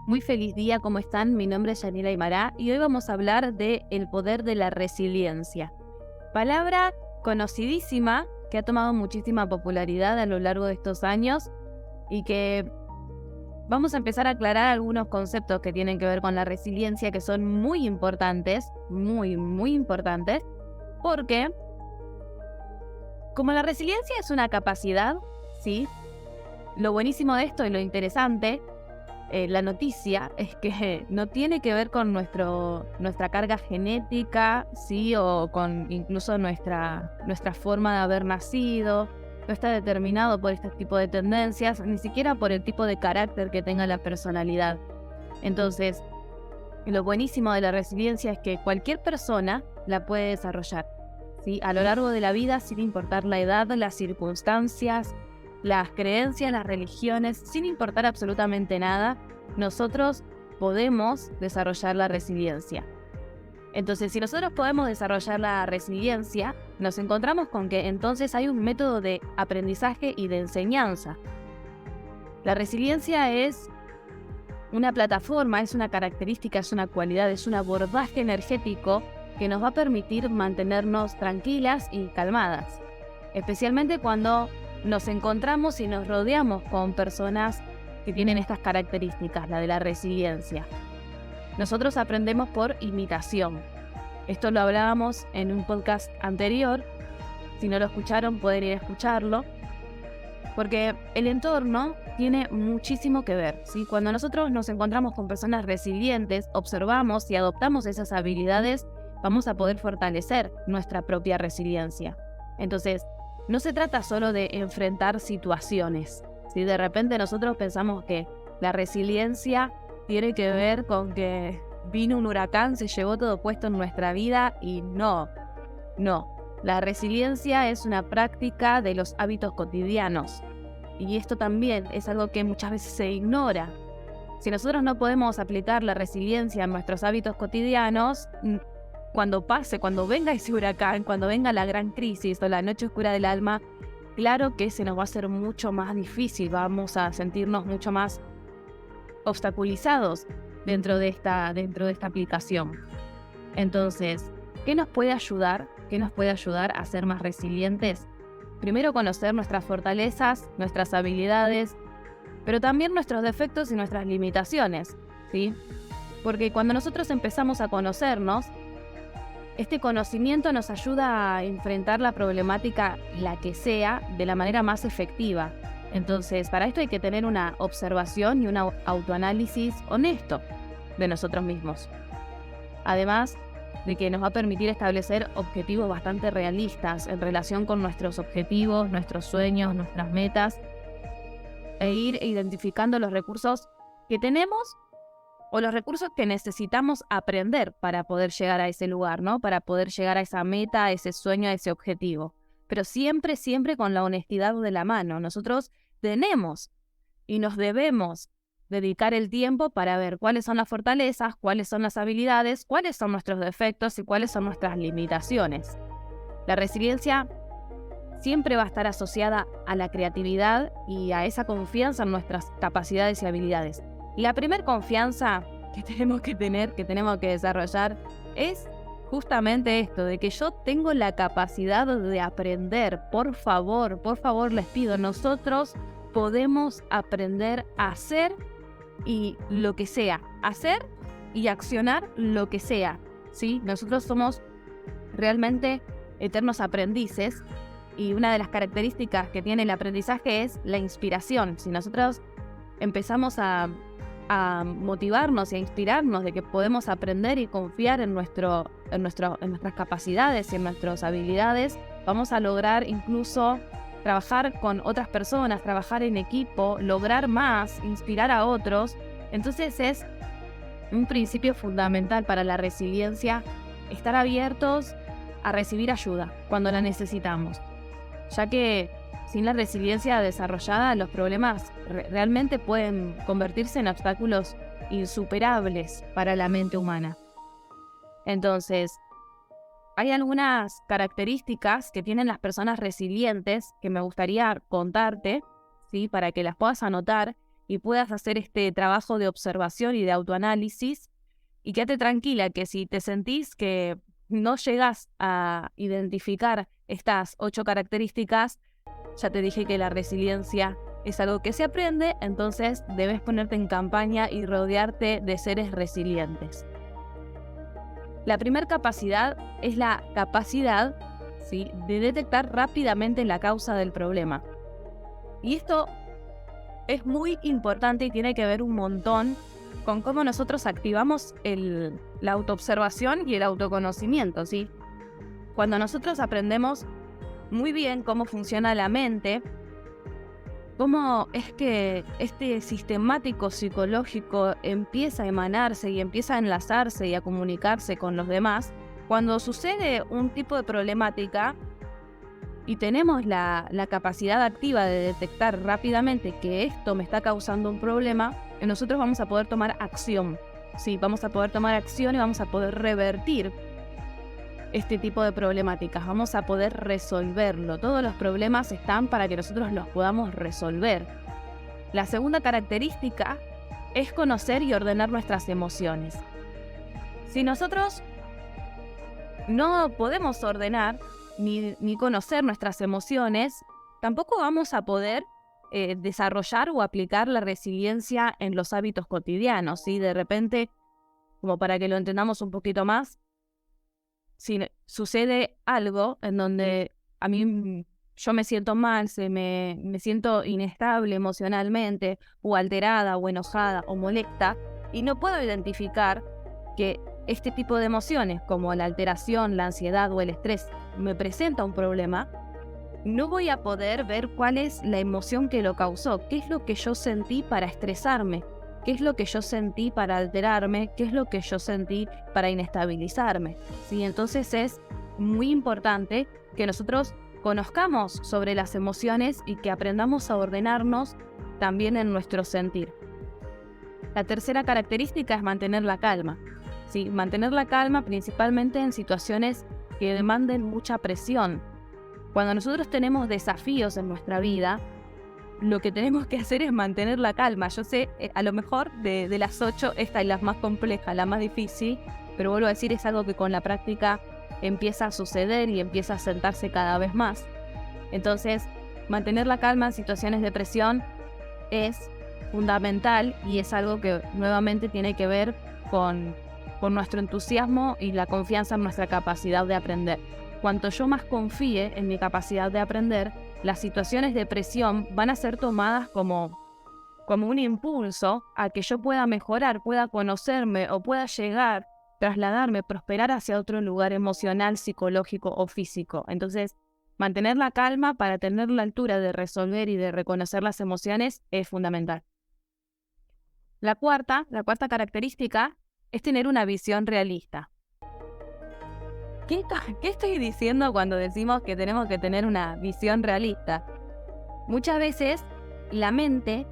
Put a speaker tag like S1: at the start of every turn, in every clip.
S1: Muy feliz día, ¿cómo están? Mi nombre es Yanira Aymará y hoy vamos a hablar de el poder de la resiliencia. Palabra conocidísima que ha tomado muchísima popularidad a lo largo de estos años y que vamos a empezar a aclarar algunos conceptos que tienen que ver con la resiliencia que son muy importantes, muy importantes, porque como la resiliencia es una capacidad, ¿sí? Lo buenísimo de esto y lo interesante la noticia es que no tiene que ver con nuestra carga genética, ¿sí? O con incluso nuestra forma de haber nacido. No está determinado por este tipo de tendencias, ni siquiera por el tipo de carácter que tenga la personalidad. Entonces, lo buenísimo de la resiliencia es que cualquier persona la puede desarrollar, ¿sí? A lo largo de la vida, sin importar la edad, las circunstancias, las creencias, las religiones, sin importar absolutamente nada, nosotros podemos desarrollar la resiliencia. Entonces, si nosotros podemos desarrollar la resiliencia, nos encontramos con que entonces hay un método de aprendizaje y de enseñanza. La resiliencia es una plataforma, es una característica, es una cualidad, es un abordaje energético que nos va a permitir mantenernos tranquilas y calmadas, especialmente cuando nos encontramos y nos rodeamos con personas que tienen estas características, la de la resiliencia. Nosotros aprendemos por imitación. Esto lo hablábamos en un podcast anterior. Si no lo escucharon, pueden ir a escucharlo. Porque el entorno tiene muchísimo que ver, ¿sí? Cuando nosotros nos encontramos con personas resilientes, observamos y adoptamos esas habilidades, vamos a poder fortalecer nuestra propia resiliencia. Entonces, no se trata solo de enfrentar situaciones. Si de repente nosotros pensamos que la resiliencia tiene que ver con que vino un huracán, se llevó todo puesto en nuestra vida y no. La resiliencia es una práctica de los hábitos cotidianos y esto también es algo que muchas veces se ignora. Si nosotros no podemos aplicar la resiliencia en nuestros hábitos cotidianos, cuando venga ese huracán, cuando venga la gran crisis o la noche oscura del alma, claro que se nos va a hacer mucho más difícil, vamos a sentirnos mucho más obstaculizados dentro de esta aplicación. Entonces, ¿qué nos puede ayudar? ¿Qué nos puede ayudar a ser más resilientes? Primero, conocer nuestras fortalezas, nuestras habilidades, pero también nuestros defectos y nuestras limitaciones, ¿sí? Porque cuando nosotros empezamos a conocernos, este conocimiento nos ayuda a enfrentar la problemática, la que sea, de la manera más efectiva. Entonces, para esto hay que tener una observación y un autoanálisis honesto de nosotros mismos. Además de que nos va a permitir establecer objetivos bastante realistas en relación con nuestros objetivos, nuestros sueños, nuestras metas, e ir identificando los recursos que tenemos o los recursos que necesitamos aprender para poder llegar a ese lugar, ¿no? Para poder llegar a esa meta, a ese sueño, a ese objetivo. Pero siempre con la honestidad de la mano. Nosotros tenemos y nos debemos dedicar el tiempo para ver cuáles son las fortalezas, cuáles son las habilidades, cuáles son nuestros defectos y cuáles son nuestras limitaciones. La resiliencia siempre va a estar asociada a la creatividad y a esa confianza en nuestras capacidades y habilidades. La primera confianza que tenemos que tener, que tenemos que desarrollar, es justamente esto, de que yo tengo la capacidad de aprender. Por favor, les pido, nosotros podemos aprender a hacer y lo que sea, hacer y accionar lo que sea, ¿sí? Nosotros somos realmente eternos aprendices y una de las características que tiene el aprendizaje es la inspiración. Si nosotros empezamos a motivarnos y a inspirarnos de que podemos aprender y confiar en nuestras capacidades y en nuestras habilidades, vamos a lograr incluso trabajar con otras personas, trabajar en equipo, lograr más, inspirar a otros. Entonces es un principio fundamental para la resiliencia estar abiertos a recibir ayuda cuando la necesitamos, ya que sin la resiliencia desarrollada, los problemas realmente pueden convertirse en obstáculos insuperables para la mente humana. Entonces, hay algunas características que tienen las personas resilientes que me gustaría contarte, ¿sí? Para que las puedas anotar y puedas hacer este trabajo de observación y de autoanálisis. Y quédate tranquila que si te sentís que no llegas a identificar estas 8 características, ya te dije que la resiliencia es algo que se aprende, entonces debes ponerte en campaña y rodearte de seres resilientes. La primera capacidad es la capacidad, ¿sí?, de detectar rápidamente la causa del problema. Y esto es muy importante y tiene que ver un montón con cómo nosotros activamos la autoobservación y el autoconocimiento, ¿sí? Cuando nosotros aprendemos muy bien cómo funciona la mente, cómo es que este sistemático psicológico empieza a emanarse y empieza a enlazarse y a comunicarse con los demás, cuando sucede un tipo de problemática y tenemos la capacidad activa de detectar rápidamente que esto me está causando un problema, nosotros vamos a poder tomar acción. Sí, vamos a poder tomar acción y vamos a poder revertir este tipo de problemáticas. Vamos a poder resolverlo. Todos los problemas están para que nosotros los podamos resolver. La segunda característica es conocer y ordenar nuestras emociones. Si nosotros no podemos ordenar ni conocer nuestras emociones, tampoco vamos a poder desarrollar o aplicar la resiliencia en los hábitos cotidianos, ¿sí? De repente, como para que lo entendamos un poquito más, si sucede algo en donde a mí yo me siento mal, me siento inestable emocionalmente, o alterada, o enojada, o molesta, y no puedo identificar que este tipo de emociones, como la alteración, la ansiedad o el estrés, me presenta un problema, no voy a poder ver cuál es la emoción que lo causó, qué es lo que yo sentí para estresarme, qué es lo que yo sentí para alterarme, qué es lo que yo sentí para inestabilizarme, ¿sí? Entonces es muy importante que nosotros conozcamos sobre las emociones y que aprendamos a ordenarnos también en nuestro sentir. La tercera característica es mantener la calma, ¿sí? Mantener la calma principalmente en situaciones que demanden mucha presión. Cuando nosotros tenemos desafíos en nuestra vida, lo que tenemos que hacer es mantener la calma. Yo sé, a lo mejor de las 8, esta es la más compleja, la más difícil, pero vuelvo a decir, es algo que con la práctica empieza a suceder y empieza a sentarse cada vez más. Entonces, mantener la calma en situaciones de presión es fundamental y es algo que nuevamente tiene que ver con nuestro entusiasmo y la confianza en nuestra capacidad de aprender. Cuanto yo más confíe en mi capacidad de aprender, las situaciones de presión van a ser tomadas como un impulso a que yo pueda mejorar, pueda conocerme o pueda llegar, trasladarme, prosperar hacia otro lugar emocional, psicológico o físico. Entonces, mantener la calma para tener la altura de resolver y de reconocer las emociones es fundamental. La cuarta característica es tener una visión realista. ¿Qué estoy diciendo cuando decimos que tenemos que tener una visión realista? Muchas veces la mente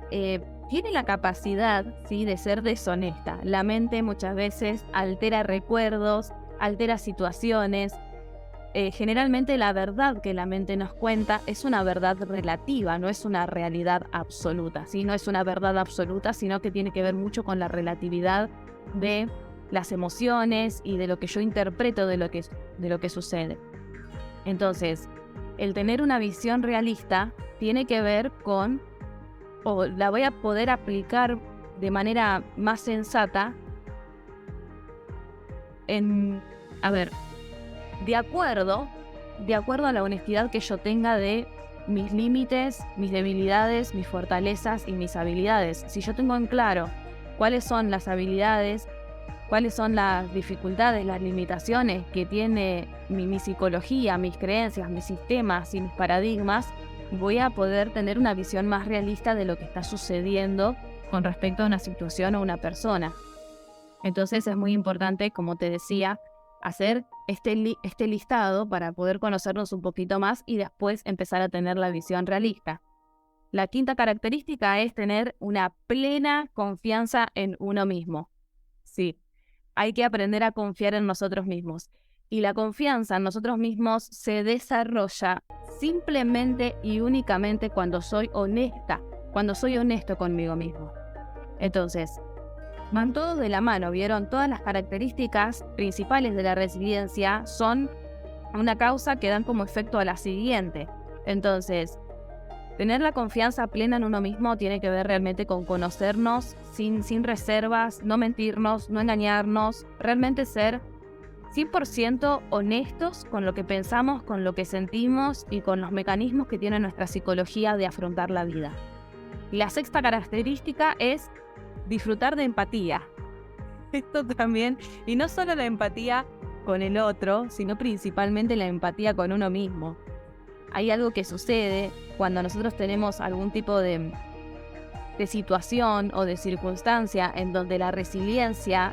S1: tiene la capacidad, ¿sí?, de ser deshonesta. La mente muchas veces altera recuerdos, altera situaciones. Generalmente la verdad que la mente nos cuenta es una verdad relativa, no es una realidad absoluta, ¿sí? No es una verdad absoluta, sino que tiene que ver mucho con la relatividad de las emociones y de lo que yo interpreto de lo que sucede. Entonces, el tener una visión realista tiene que ver con, o la voy a poder aplicar de manera más sensata, de acuerdo a la honestidad que yo tenga de mis límites, mis debilidades, mis fortalezas y mis habilidades. Si yo tengo en claro cuáles son las habilidades, cuáles son las dificultades, las limitaciones que tiene mi psicología, mis creencias, mis sistemas y mis paradigmas, voy a poder tener una visión más realista de lo que está sucediendo con respecto a una situación o una persona. Entonces es muy importante, como te decía, hacer este listado para poder conocernos un poquito más y después empezar a tener la visión realista. La quinta característica es tener una plena confianza en uno mismo. Sí, hay que aprender a confiar en nosotros mismos. Y la confianza en nosotros mismos se desarrolla simplemente y únicamente cuando soy honesta cuando soy honesto conmigo mismo. Entonces, van todos de la mano, ¿vieron? Todas las características principales de la resiliencia son una causa que dan como efecto a la siguiente. Entonces, tener la confianza plena en uno mismo tiene que ver realmente con conocernos sin reservas, no mentirnos, no engañarnos, realmente ser 100% honestos con lo que pensamos, con lo que sentimos y con los mecanismos que tiene nuestra psicología de afrontar la vida. Y la sexta característica es disfrutar de empatía. Esto también, y no solo la empatía con el otro, sino principalmente la empatía con uno mismo. Hay algo que sucede cuando nosotros tenemos algún tipo de situación o de circunstancia en donde la resiliencia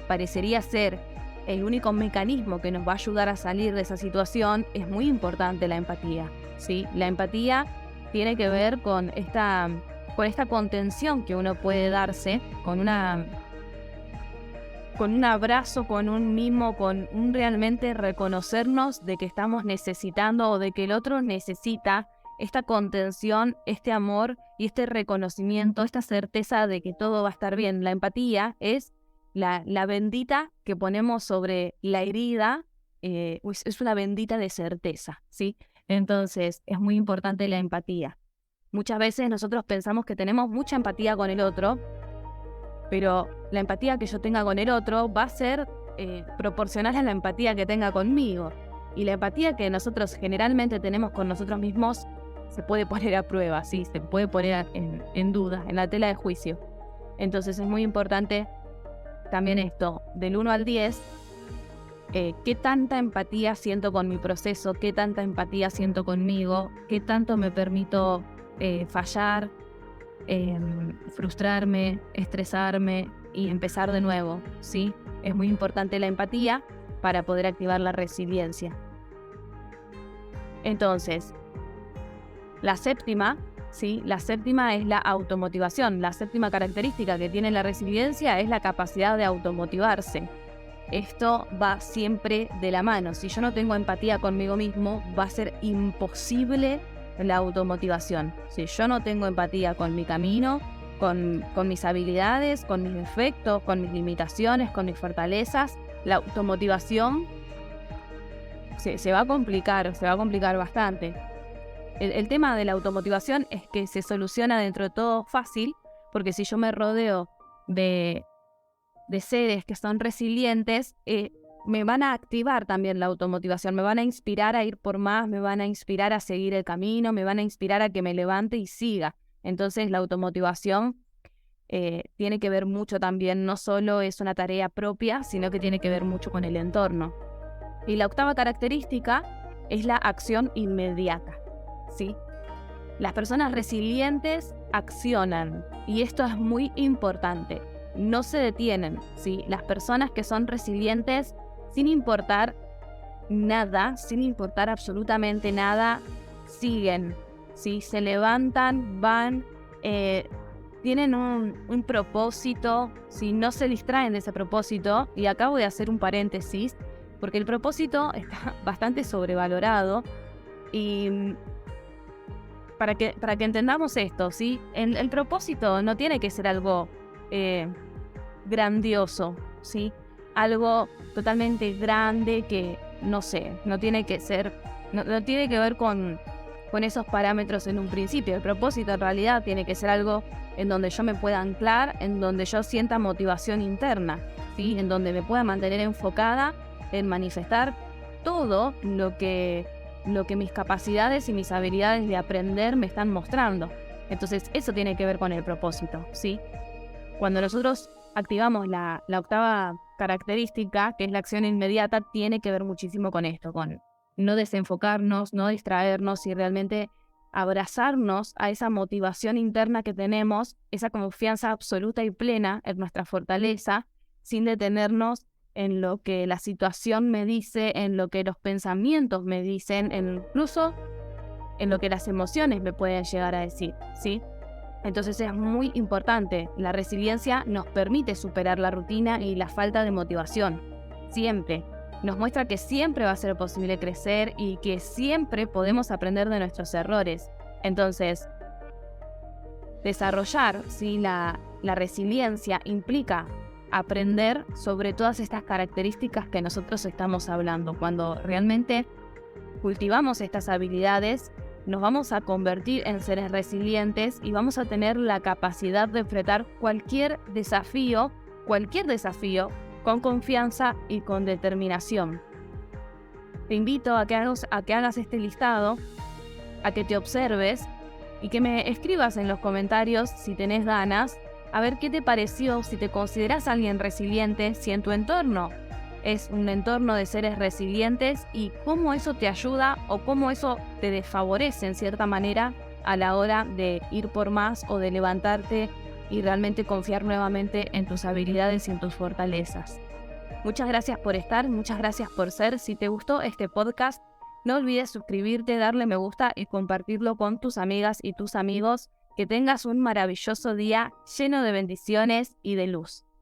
S1: parecería ser el único mecanismo que nos va a ayudar a salir de esa situación. Es muy importante la empatía, ¿sí? La empatía tiene que ver con esta contención que uno puede darse, con un abrazo, con un mimo, con un realmente reconocernos de que estamos necesitando o de que el otro necesita esta contención, este amor y este reconocimiento, esta certeza de que todo va a estar bien. La empatía es la bendita que ponemos sobre la herida, es una bendita de certeza, ¿sí? Entonces, es muy importante la empatía. Muchas veces nosotros pensamos que tenemos mucha empatía con el otro, pero la empatía que yo tenga con el otro va a ser proporcional a la empatía que tenga conmigo. Y la empatía que nosotros generalmente tenemos con nosotros mismos se puede poner a prueba, ¿sí? Se puede poner en duda, en la tela de juicio. Entonces es muy importante también esto, del 1 al 10, qué tanta empatía siento con mi proceso, qué tanta empatía siento conmigo, qué tanto me permito fallar, frustrarme, estresarme y empezar de nuevo, ¿sí? Es muy importante la empatía para poder activar la resiliencia. Entonces, la séptima, ¿sí? La séptima es la automotivación. La séptima característica que tiene la resiliencia es la capacidad de automotivarse. Esto va siempre de la mano. Si yo no tengo empatía conmigo mismo, va a ser imposible la automotivación. Si yo no tengo empatía con mi camino, con mis habilidades, con mis defectos, con mis limitaciones, con mis fortalezas, la automotivación se va a complicar bastante. El tema de la automotivación es que se soluciona dentro de todo fácil, porque si yo me rodeo de seres que son resilientes, me van a activar también la automotivación, me van a inspirar a ir por más, me van a inspirar a seguir el camino, me van a inspirar a que me levante y siga. Entonces la automotivación tiene que ver mucho también, no solo es una tarea propia, sino que tiene que ver mucho con el entorno. Y la octava característica es la acción inmediata, ¿sí? Las personas resilientes accionan, y esto es muy importante. No se detienen, ¿sí? Las personas que son resilientes, sin importar nada, sin importar absolutamente nada, siguen, ¿sí? Se levantan, van, tienen un propósito, ¿sí? No se distraen de ese propósito. Y acá voy a hacer un paréntesis, porque el propósito está bastante sobrevalorado. Y para que entendamos esto, ¿sí? El propósito no tiene que ser algo grandioso, ¿sí? Algo totalmente grande que, no sé, no tiene que ver con esos parámetros en un principio. El propósito en realidad tiene que ser algo en donde yo me pueda anclar, en donde yo sienta motivación interna, ¿sí? En donde me pueda mantener enfocada en manifestar todo lo que mis capacidades y mis habilidades de aprender me están mostrando. Entonces eso tiene que ver con el propósito, ¿sí? Cuando nosotros activamos la octava característica, que es la acción inmediata, tiene que ver muchísimo con esto, con no desenfocarnos, no distraernos y realmente abrazarnos a esa motivación interna que tenemos, esa confianza absoluta y plena en nuestra fortaleza, sin detenernos en lo que la situación me dice, en lo que los pensamientos me dicen, incluso en lo que las emociones me pueden llegar a decir, ¿sí? Entonces es muy importante. La resiliencia nos permite superar la rutina y la falta de motivación. Siempre. Nos muestra que siempre va a ser posible crecer y que siempre podemos aprender de nuestros errores. Entonces, desarrollar, ¿sí? La resiliencia implica aprender sobre todas estas características que nosotros estamos hablando. Cuando realmente cultivamos estas habilidades, nos vamos a convertir en seres resilientes y vamos a tener la capacidad de enfrentar cualquier desafío con confianza y con determinación. Te invito a que hagas este listado, a que te observes y que me escribas en los comentarios si tenés ganas, a ver qué te pareció, si te consideras alguien resiliente, si en tu entorno es un entorno de seres resilientes y cómo eso te ayuda o cómo eso te desfavorece en cierta manera a la hora de ir por más o de levantarte y realmente confiar nuevamente en tus habilidades y en tus fortalezas. Muchas gracias por estar, muchas gracias por ser. Si te gustó este podcast, no olvides suscribirte, darle me gusta y compartirlo con tus amigas y tus amigos. Que tengas un maravilloso día lleno de bendiciones y de luz.